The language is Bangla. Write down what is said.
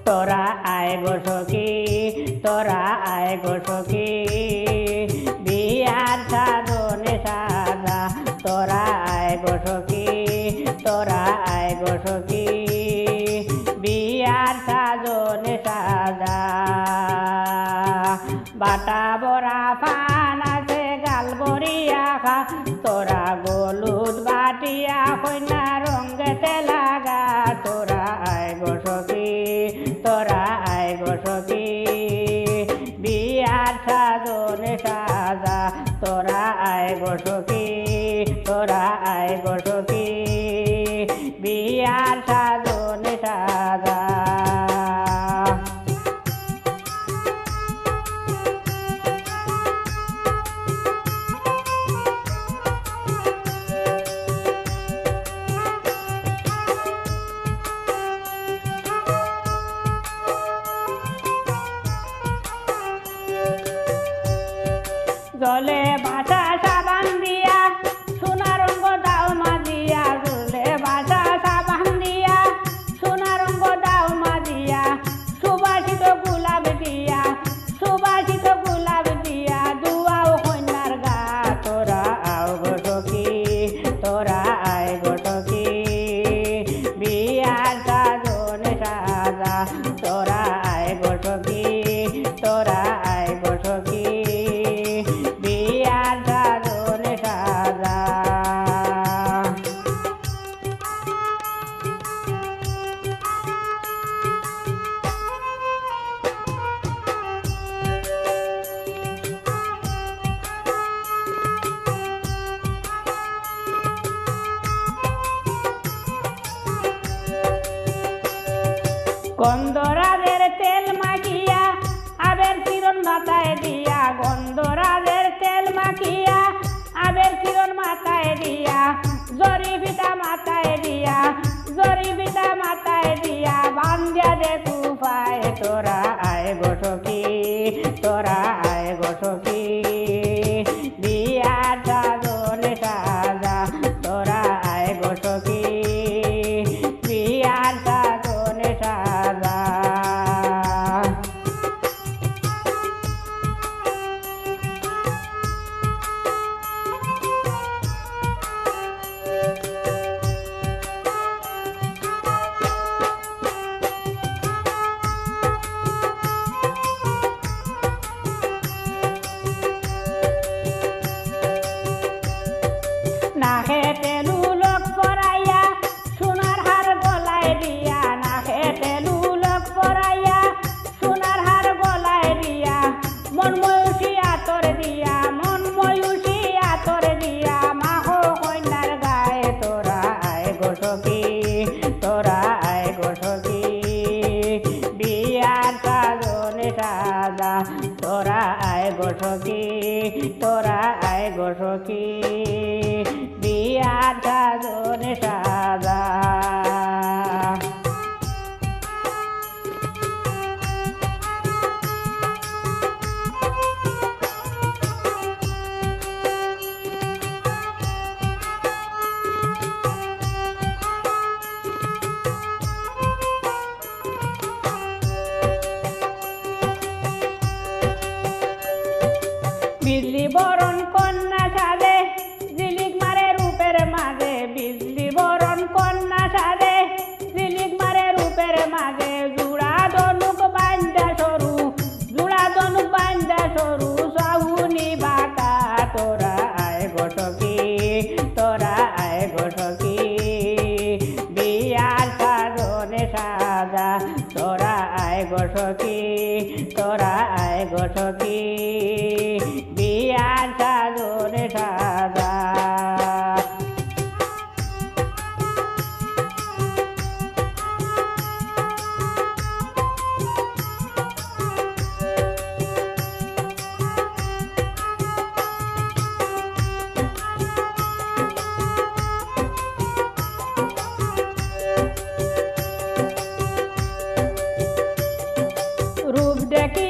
তোরা আয় গো সখী তোরা আয় গো সখী বিয়ার সাজনে সাজা তোরা আয় গো সখী তোরা আয় গো সখী বিয়ার সাজনে সাজা বাটা বড়া পান আছে গাল বরিয়া খা তোরা গলুদ বাটিয়া কইনা রঙ্গেতে লাগা তোরা আয় গো সখী তোরা আয় গো সখী বিয়ার সাজনে সাজা তোরা আয় গো সখী তোরা আয় গো সখী বিয়ার সাজনে সাজা জলে বাটা সাবান দিয়া সোনা রঙ্গ দাও মাজিয়া জলে বাটা সাবান দিয়া সোনা রঙ্গ দাও মাজিয়া সুবাসিত গোলাপ দিয়া সুবাসিত গোলাপ দিয়া দুয়াও কন্যার গা তোরা আও গো সখী তোরা আয় গো সখী বিয়ার সাজনে সাজা তোরা আয় গো সখী তোরা আয় গো সখী বিয়ার সাজনে সাজা গন্ধরাজের তেল মাখিয়া আবের কিরণ মাথায় দিয়া গন্ধরাজের তেল মাখিয়া আবের কিরণ মাথায় দিয়া জরি পিতা মাথায় দিয়া জরি পিতা মাথায় দিয়া বান্ধিয়া দে কুপায় তোরা আয় গো সখী তোরা আয় গো সখী বিয়ার সাজনে সাজা তোরা আয় গো সখী বিয়ার সাজনে সাজা নাকে তেলু লোক পরাইয়া সোনার হার গলায় দিয়া নাকে তেলু লোক পরাইয়া সোনার হার গলায় দিয়া মন ময়ূষী আতর দিয়া মন ময়ূষী আতর দিয়া মাহো কন্যার গায়ে তোরা আয় গো সখী তোরা আয় গো সখী বিয়ার সাজনে সাজা তোরা আয় গো সখী তোরা আয় গো সখী বিয়ার সাজনে সাজা বিজলি বরণ কন্যা সাজে ঝিলিক মারে রূপের মাঝে বিজলি বরণ কন্যা সাজে ঝিলিক মারে রূপের মাঝে জুড়া ধনুক বান্ধা সরু জুড়া ধনুক বান্ধা সরু সাহুনি বাঁকা তোরা আয় গো সখী তোরা আয় গো সখী বিয়ার সাজনে সাজা তোরা আয় গো সখী তোরা আয় গো সখী বিয়ার সাজনে সাজা রূপ দেখি